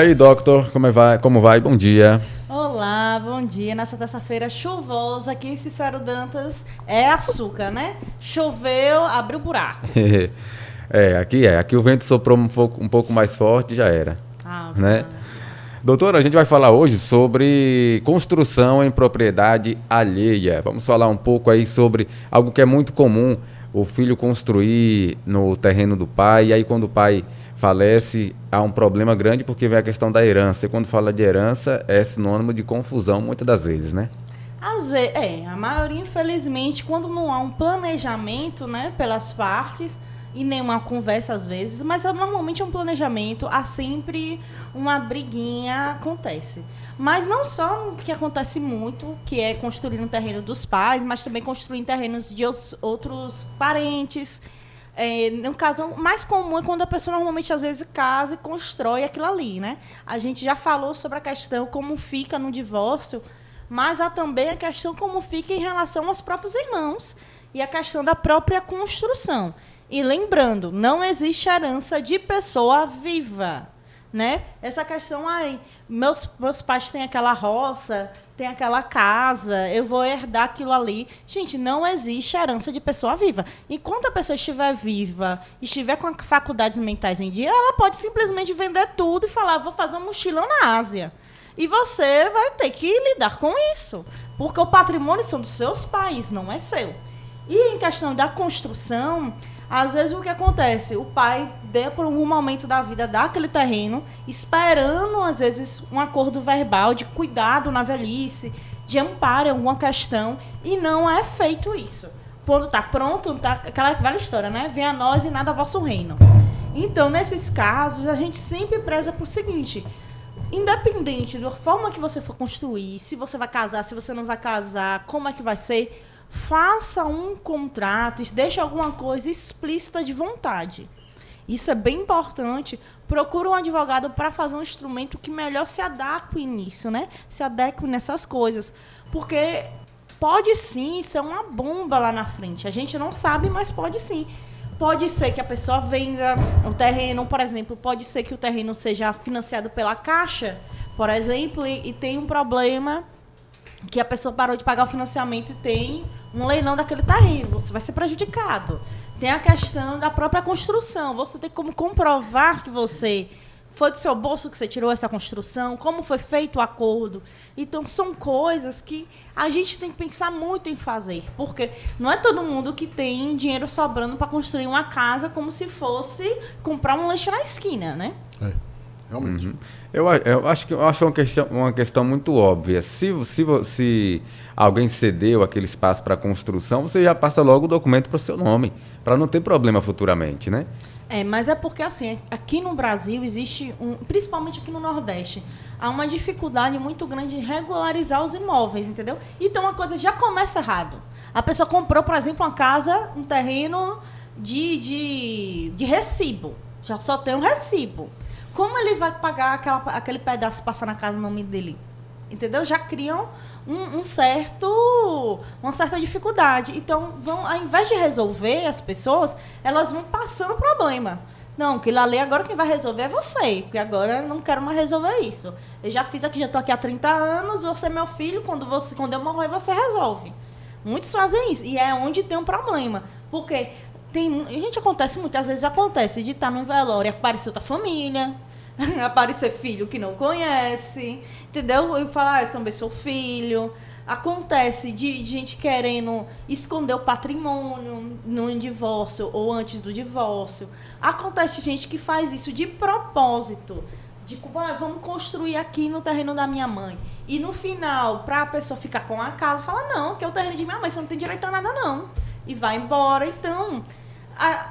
E aí, doutor, como vai? Como vai? Bom dia. Olá, bom dia. Nessa terça-feira chuvosa aqui em Cícero Dantas é açúcar, né? Choveu, abriu buraco. Aqui o vento soprou um pouco mais forte e já era, né? Maria. Doutor, a gente vai falar hoje sobre construção em propriedade alheia. Vamos falar um pouco aí sobre algo que é muito comum, o filho construir no terreno do pai, e aí quando o pai falece, há um problema grande porque vem a questão da herança. E quando fala de herança, é sinônimo de confusão muitas das vezes, né? A maioria, infelizmente, quando não há um planejamento, né, pelas partes, e nenhuma conversa às vezes, mas normalmente é um planejamento, há sempre uma briguinha, acontece. Mas não só o que acontece muito, que é construir no terreno dos pais, mas também construir em terrenos de outros parentes. No caso, o mais comum é quando a pessoa normalmente, às vezes, casa e constrói aquilo ali, né? A gente já falou sobre a questão como fica no divórcio, mas há também a questão como fica em relação aos próprios irmãos e a questão da própria construção. E lembrando, não existe herança de pessoa viva, né? Essa questão aí, meus pais têm aquela roça, tem aquela casa, eu vou herdar aquilo ali. Gente, não existe herança de pessoa viva. Enquanto a pessoa estiver viva, estiver com faculdades mentais em dia, ela pode simplesmente vender tudo e falar, vou fazer um mochilão na Ásia. E você vai ter que lidar com isso, porque o patrimônio são dos seus pais, não é seu. E em questão da construção, às vezes o que acontece? O pai, por algum momento da vida, dá aquele terreno, esperando, às vezes, um acordo verbal de cuidado na velhice, de amparo em alguma questão, e não é feito isso. Quando está pronto, tá aquela velha história, né? Venha a nós e nada a vosso reino. Então, nesses casos, a gente sempre preza por o seguinte: independente da forma que você for construir, se você vai casar, se você não vai casar, como é que vai ser, faça um contrato, deixe alguma coisa explícita de vontade. Isso é bem importante. Procure um advogado para fazer um instrumento que melhor se adeque nisso, né? Se adeque nessas coisas. Porque pode sim ser uma bomba lá na frente. A gente não sabe, mas pode sim. Pode ser que a pessoa venda o terreno, por exemplo, pode ser que o terreno seja financiado pela Caixa, por exemplo, e tem um problema que a pessoa parou de pagar o financiamento e tem um leilão daquele terreno, você vai ser prejudicado. Tem a questão da própria construção, você tem como comprovar que você foi do seu bolso que você tirou essa construção, como foi feito o acordo. Então, são coisas que a gente tem que pensar muito em fazer, porque não é todo mundo que tem dinheiro sobrando para construir uma casa como se fosse comprar um lanche na esquina, né? Realmente. Uhum. Eu acho uma questão muito óbvia. Se alguém cedeu aquele espaço para construção, você já passa logo o documento para o seu nome, para não ter problema futuramente, né? Mas é porque, assim, aqui no Brasil existe, principalmente aqui no Nordeste, há uma dificuldade muito grande de regularizar os imóveis, entendeu? Então, a coisa já começa errado. A pessoa comprou, por exemplo, uma casa, um terreno de recibo. Já só tem um recibo. Como ele vai pagar aquele pedaço e passar na casa no nome dele? Entendeu? Já criam uma certa dificuldade. Então, ao invés de resolver as pessoas, elas vão passando problema. Não, aquilo ali agora quem vai resolver é você, porque agora eu não quero mais resolver isso. Eu já fiz aqui, já estou aqui há 30 anos, você é meu filho, quando eu morrer, você resolve. Muitos fazem isso, e é onde tem um problema. Porque muitas vezes acontece de estar num velório e aparecer outra família, aparecer filho que não conhece, entendeu? Eu falar, eu também sou filho. Acontece de gente querendo esconder o patrimônio no divórcio ou antes do divórcio. Acontece de gente que faz isso de propósito. Vamos construir aqui no terreno da minha mãe. E no final, para a pessoa ficar com a casa, fala, não, que é o terreno de minha mãe, você não tem direito a nada, não. E vai embora. Então,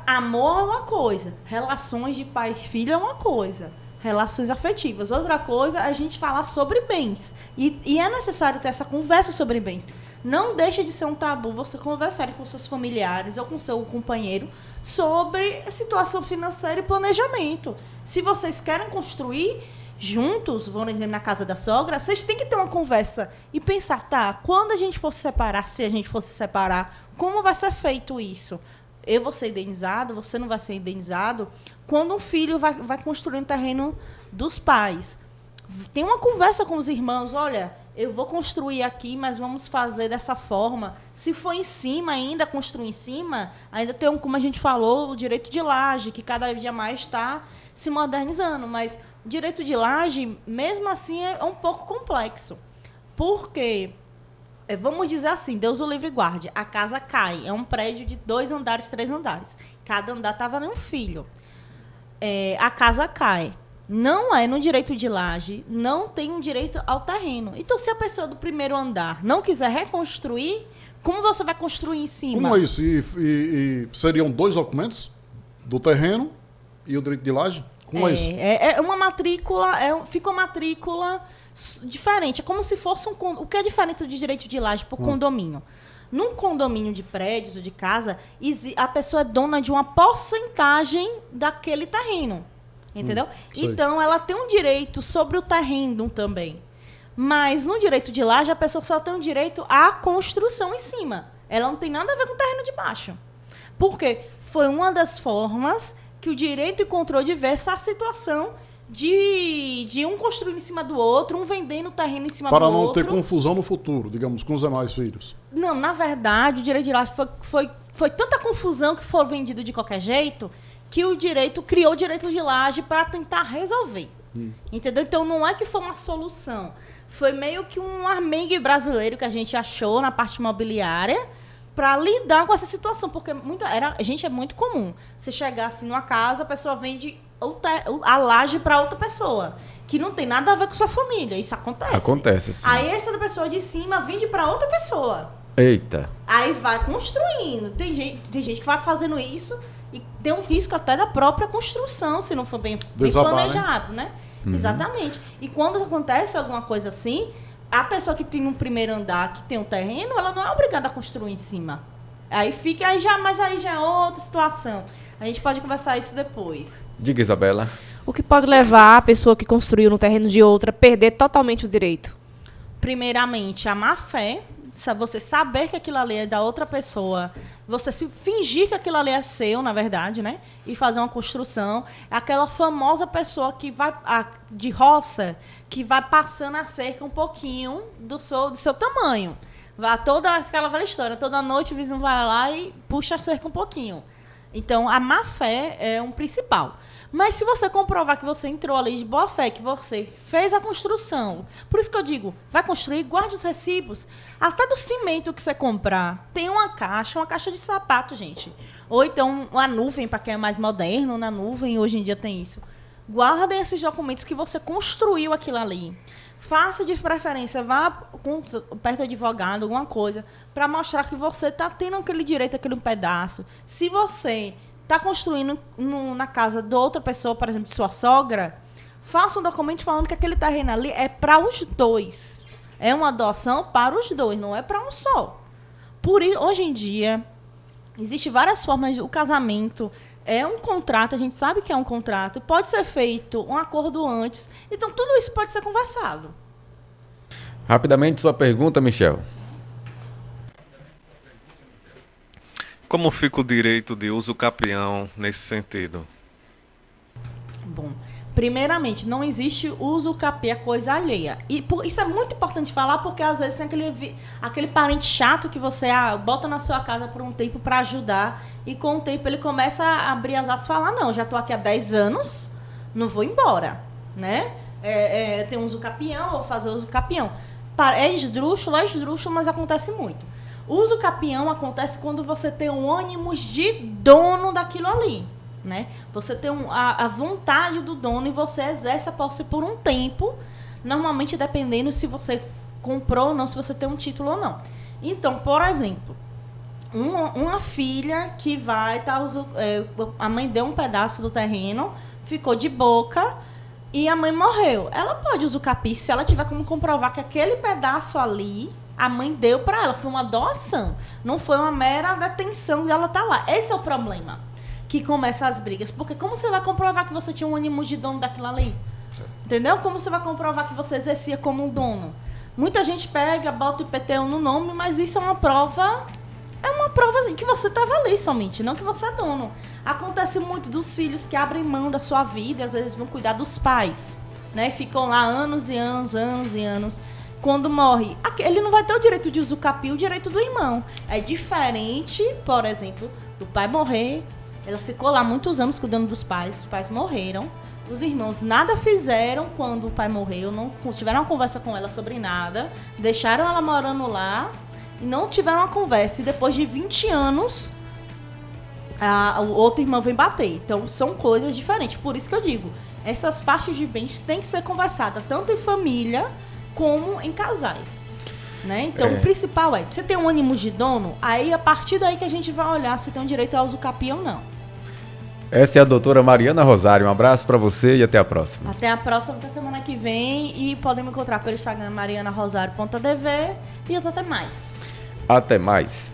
amor é uma coisa, relações de pai e filho é uma coisa, relações afetivas. Outra coisa é a gente falar sobre bens. E é necessário ter essa conversa sobre bens. Não deixa de ser um tabu você conversar com seus familiares ou com seu companheiro sobre a situação financeira e planejamento. Se vocês querem construir juntos, vamos dizer, na casa da sogra, vocês têm que ter uma conversa e pensar, quando a gente for se separar, se a gente for se separar, como vai ser feito isso? Eu vou ser indenizado, você não vai ser indenizado? Quando um filho vai construir um terreno dos pais. Tem uma conversa com os irmãos, olha, eu vou construir aqui, mas vamos fazer dessa forma. Se for em cima ainda, construir em cima, ainda tem, como a gente falou, o direito de laje, que cada dia mais está se modernizando. Mas o direito de laje, mesmo assim, é um pouco complexo. Porque, vamos dizer assim, Deus o livre e guarde, a casa cai. É um prédio de 2 andares, 3 andares. Cada andar estava em um filho. A casa cai. Não é no direito de laje, não tem um direito ao terreno. Então, se a pessoa do primeiro andar não quiser reconstruir, como você vai construir em cima? Como é isso? E seriam 2 documentos? Do terreno e o direito de laje? Como é isso? É uma matrícula, fica uma matrícula diferente. É como se fosse o que é diferente do direito de laje para o condomínio. Num condomínio de prédios ou de casa, a pessoa é dona de uma porcentagem daquele terreno. Entendeu? Então, ela tem um direito sobre o terreno também. Mas, no direito de laje, a pessoa só tem um direito à construção em cima. Ela não tem nada a ver com o terreno de baixo. Por quê? Foi uma das formas que o direito encontrou de ver essa situação de um construindo em cima do outro, um vendendo o terreno em cima do outro. Para não ter confusão no futuro, digamos, com os demais filhos. Não, na verdade, o direito de laje foi tanta confusão que foi vendido de qualquer jeito que o direito criou o direito de laje para tentar resolver. Entendeu? Então, não é que foi uma solução. Foi meio que um armengue brasileiro que a gente achou na parte imobiliária para lidar com essa situação. Porque gente, é muito comum. Você chegar assim numa casa, a pessoa vende a laje para outra pessoa, que não tem nada a ver com sua família. Isso acontece. Acontece, sim. Aí essa da pessoa de cima vende para outra pessoa. Eita. Aí vai construindo. Tem gente que vai fazendo isso e tem um risco até da própria construção, se não for bem planejado, né? Exatamente. E quando acontece alguma coisa assim, a pessoa que tem no primeiro andar, que tem um terreno, ela não é obrigada a construir em cima. Mas aí já é outra situação. A gente pode conversar isso depois. Diga, Isabela. O que pode levar a pessoa que construiu no terreno de outra a perder totalmente o direito? Primeiramente, a má fé. Você saber que aquilo ali é da outra pessoa, você se fingir que aquilo ali é seu, na verdade, né? E fazer uma construção. Aquela famosa pessoa que vai de roça, que vai passando a cerca um pouquinho do seu tamanho. Toda aquela velha história, toda noite o vizinho vai lá e puxa a cerca um pouquinho. Então, a má fé é um principal. Mas se você comprovar que você entrou ali de boa fé, que você fez a construção, por isso que eu digo, vai construir, guarde os recibos, até do cimento que você comprar. Tem uma caixa de sapato, gente. Ou então uma nuvem, para quem é mais moderno, na nuvem, hoje em dia tem isso. Guardem esses documentos que você construiu aquilo ali. Faça de preferência, vá perto do advogado, alguma coisa, para mostrar que você está tendo aquele direito, aquele pedaço. Se você está construindo na casa de outra pessoa, por exemplo, de sua sogra, faça um documento falando que aquele terreno ali é para os dois. É uma adoção para os dois, não é para um só. Hoje em dia, existem várias formas. O casamento é um contrato, a gente sabe que é um contrato, pode ser feito um acordo antes. Então, tudo isso pode ser conversado. Rapidamente, sua pergunta, Michel. Como fica o direito de uso capião nesse sentido? Bom, primeiramente, não existe uso capião, é coisa alheia. E isso é muito importante falar, porque às vezes tem aquele parente chato que você bota na sua casa por um tempo para ajudar, e com o tempo ele começa a abrir as asas e falar, não, já estou aqui há 10 anos, não vou embora, né? Tem uso capião, vou fazer uso capião. É esdrúxulo, mas acontece muito. O uso capião acontece quando você tem um ânimo de dono daquilo ali, né? Você tem a vontade do dono e você exerce a posse por um tempo, normalmente dependendo se você comprou ou não, se você tem um título ou não. Então, por exemplo, uma filha que vai a mãe deu um pedaço do terreno, ficou de boca e a mãe morreu. Ela pode usucapiar se ela tiver como comprovar que aquele pedaço ali a mãe deu para ela, foi uma doação. Não foi uma mera detenção de ela estar lá. Esse é o problema que começa as brigas. Porque como você vai comprovar que você tinha um ânimo de dono daquilo ali? Entendeu? Como você vai comprovar que você exercia como um dono? Muita gente pega, bota o IPTU no nome, mas isso é uma prova é uma prova assim, que você estava ali somente, não que você é dono. Acontece muito dos filhos que abrem mão da sua vida e às vezes vão cuidar dos pais, né? Ficam lá anos e anos, anos e anos. Quando morre, ele não vai ter o direito de usufruir o direito do irmão. É diferente, por exemplo, do pai morrer. Ela ficou lá muitos anos cuidando dos pais, os pais morreram. Os irmãos nada fizeram quando o pai morreu, não tiveram uma conversa com ela sobre nada, deixaram ela morando lá e não tiveram uma conversa. E depois de 20 anos, o outro irmão vem bater. Então, são coisas diferentes. Por isso que eu digo, essas partes de bens têm que ser conversadas tanto em família como em casais. Né? Então, o principal é, se tem um ânimo de dono, aí a partir daí que a gente vai olhar se tem um direito a usufruir ou não. Essa é a doutora Mariana Rosário. Um abraço para você e até a próxima. Até a próxima, até semana que vem. E podem me encontrar pelo Instagram marianarosario.dv e até mais. Até mais.